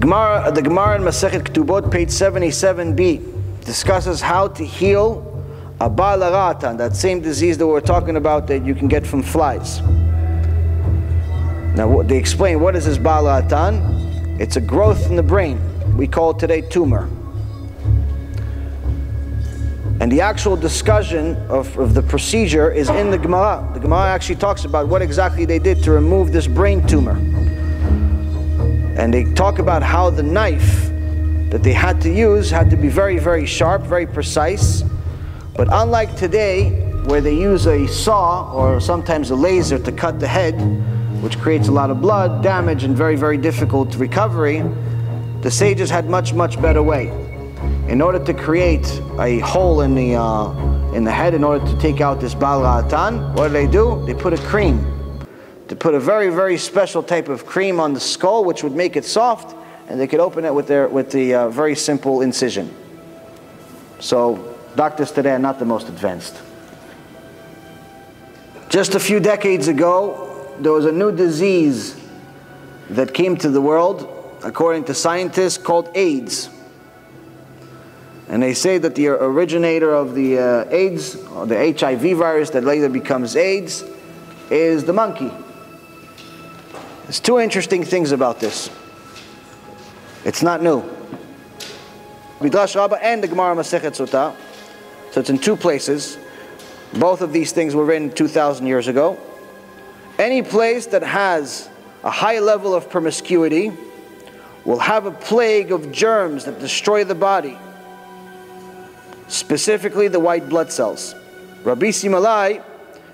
Gemara in Masechet Ketubot, page 77b, discusses how to heal a Baal Haratan, that same disease that we're talking about that you can get from flies. Now they explain, what is this Baal Haratan? It's a growth in the brain. We call it today tumor. And the actual discussion of the procedure is in the Gemara. The Gemara actually talks about what exactly they did to remove this brain tumor. And they talk about how the knife that they had to use had to be very, very sharp, very precise. But unlike today, where they use a saw or sometimes a laser to cut the head, which creates a lot of blood, damage, and very, very difficult recovery, the sages had much, much better way. In order to create a hole in the head, in order to take out this Baal Haratan, what do? They put a cream. They put a very, very special type of cream on the skull, which would make it soft, and they could open it with the very simple incision. So doctors today are not the most advanced. Just a few decades ago, there was a new disease that came to the world, according to scientists, called AIDS. And they say that the originator of the AIDS, or the HIV virus that later becomes AIDS, is the monkey. There's two interesting things about this. It's not new. Midrash Rabbah and the Gemara Masechet Sotah. So it's in two places. Both of these things were written 2,000 years ago. Any place that has a high level of promiscuity will have a plague of germs that destroy the body, specifically the white blood cells. Rabbi Simalai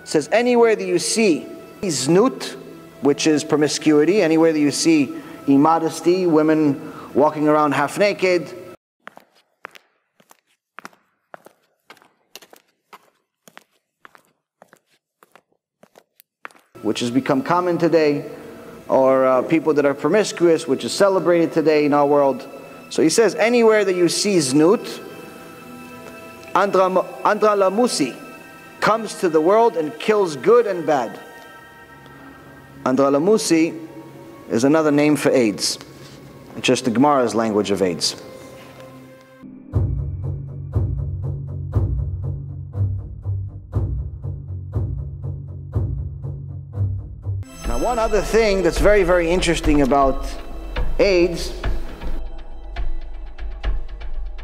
says anywhere that you see znut, which is promiscuity, anywhere that you see immodesty, women walking around half naked, which has become common today, or people that are promiscuous, which is celebrated today in our world. So he says anywhere that you see znut, Andralamusi comes to the world and kills good and bad. Andralamusi is another name for AIDS. It's just the Gemara's language of AIDS. Now, one other thing that's very, very interesting about AIDS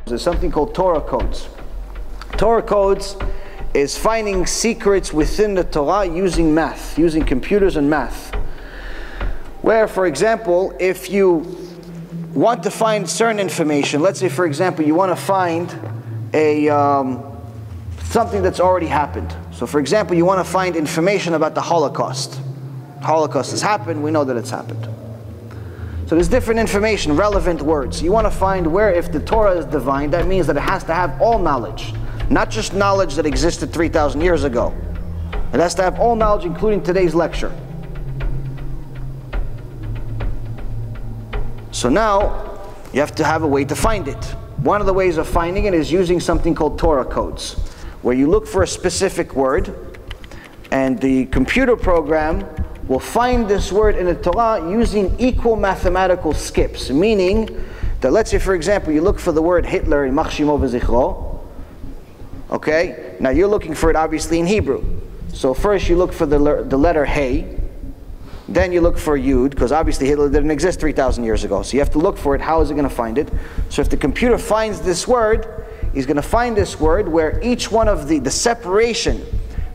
is something called Torah codes. Torah codes is finding secrets within the Torah using math, using computers and math. Where, for example, if you want to find certain information, let's say, for example, you want to find something that's already happened. So, for example, you want to find information about the Holocaust. Holocaust has happened, we know that it's happened. So there's different information, relevant words. You want to find where, if the Torah is divine, that means that it has to have all knowledge. Not just knowledge that existed 3,000 years ago. It has to have all knowledge, including today's lecture. So now, you have to have a way to find it. One of the ways of finding it is using something called Torah codes, where you look for a specific word, and the computer program will find this word in the Torah using equal mathematical skips. Meaning that, let's say, for example, you look for the word Hitler in Machshimo v'zichro. Okay, now you're looking for it obviously in Hebrew. So first you look for the letter Hey, then you look for Yud, because obviously Hitler didn't exist 3,000 years ago. So you have to look for it. How is it going to find it? So if the computer finds this word, he's going to find this word where each one of the separation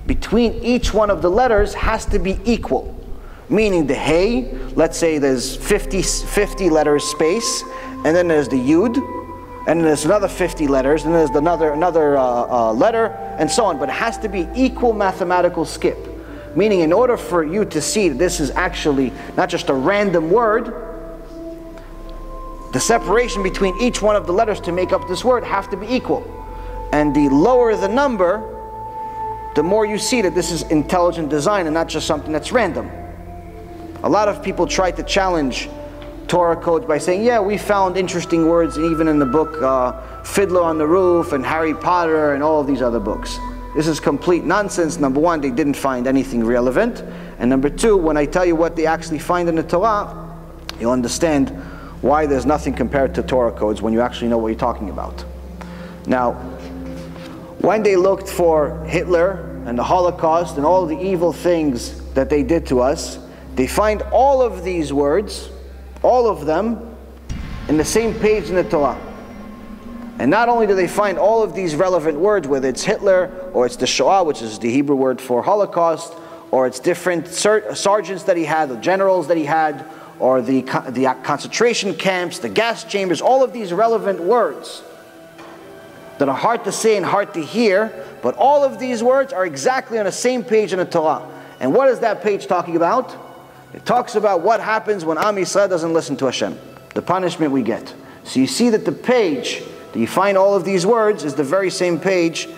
between each one of the letters has to be equal. Meaning the Hey, let's say there's 50 letters space, and then there's the Yud, and then there's another 50 letters, and then there's another letter, and so on. But it has to be equal mathematical skip. Meaning, in order for you to see that this is actually not just a random word, the separation between each one of the letters to make up this word have to be equal. And the lower the number, the more you see that this is intelligent design and not just something that's random. A lot of people try to challenge Torah codes by saying, yeah, we found interesting words even in the book Fiddler on the Roof and Harry Potter and all of these other books. This is complete nonsense. Number one, they didn't find anything relevant. And number two, when I tell you what they actually find in the Torah, you'll understand why there's nothing compared to Torah codes when you actually know what you're talking about. Now, when they looked for Hitler and the Holocaust and all the evil things that they did to us, they find all of these words, all of them, in the same page in the Torah. And not only do they find all of these relevant words, whether it's Hitler, or it's the Shoah, which is the Hebrew word for Holocaust, or it's different sergeants that he had, the generals that he had, or the concentration camps, the gas chambers, all of these relevant words that are hard to say and hard to hear, but all of these words are exactly on the same page in the Torah. And what is that page talking about? It talks about what happens when Am Yisrael doesn't listen to Hashem, the punishment we get. So you see that the page that you find all of these words is the very same page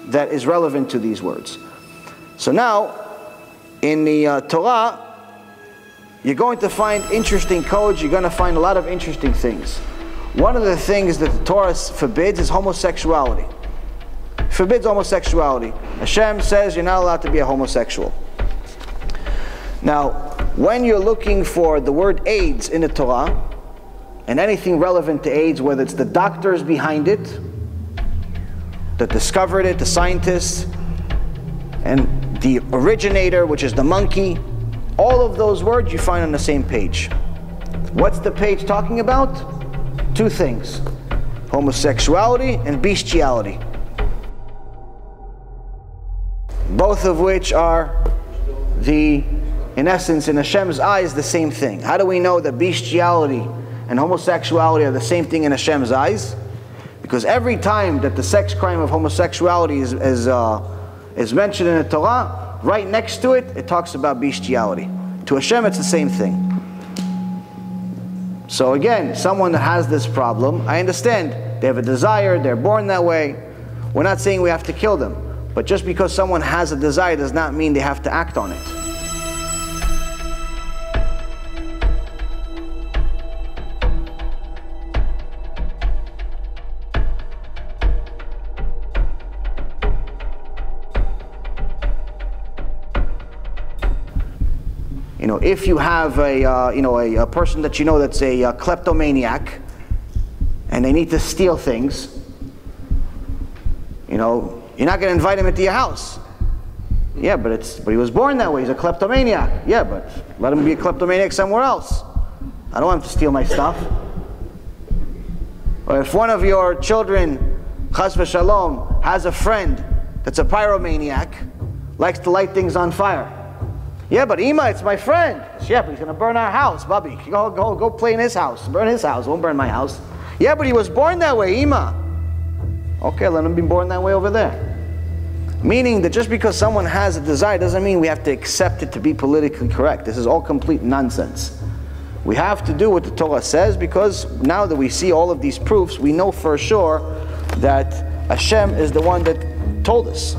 that is relevant to these words. So now, in the Torah, you're going to find interesting codes, you're going to find a lot of interesting things. One of the things that the Torah forbids is homosexuality. It forbids homosexuality. Hashem says you're not allowed to be a homosexual. Now, when you're looking for the word AIDS in the Torah, and anything relevant to AIDS, whether it's the doctors behind it, that discovered it, the scientists, and the originator, which is the monkey, all of those words you find on the same page. What's the page talking about? Two things: homosexuality and bestiality. Both of which are in essence, in Hashem's eyes, the same thing. How do we know that bestiality and homosexuality are the same thing in Hashem's eyes? Because every time that the sex crime of homosexuality is mentioned in the Torah, right next to it, it talks about bestiality. To Hashem, it's the same thing. So again, someone that has this problem, I understand, they have a desire, they're born that way. We're not saying we have to kill them. But just because someone has a desire does not mean they have to act on it. If you have a person that you know that's a kleptomaniac, and they need to steal things, you're not going to invite him into your house. Yeah, but he was born that way. He's a kleptomaniac. Yeah, but let him be a kleptomaniac somewhere else. I don't want him to steal my stuff. Or if one of your children, chas v'shalom, has a friend that's a pyromaniac, likes to light things on fire. Yeah, but Ima, it's my friend. Yeah, but he's going to burn our house, Bubby. Go play in his house. Burn his house. Won't burn my house. Yeah, but he was born that way, Ima. Okay, let him be born that way over there. Meaning that just because someone has a desire doesn't mean we have to accept it to be politically correct. This is all complete nonsense. We have to do what the Torah says, because now that we see all of these proofs, we know for sure that Hashem is the one that told us.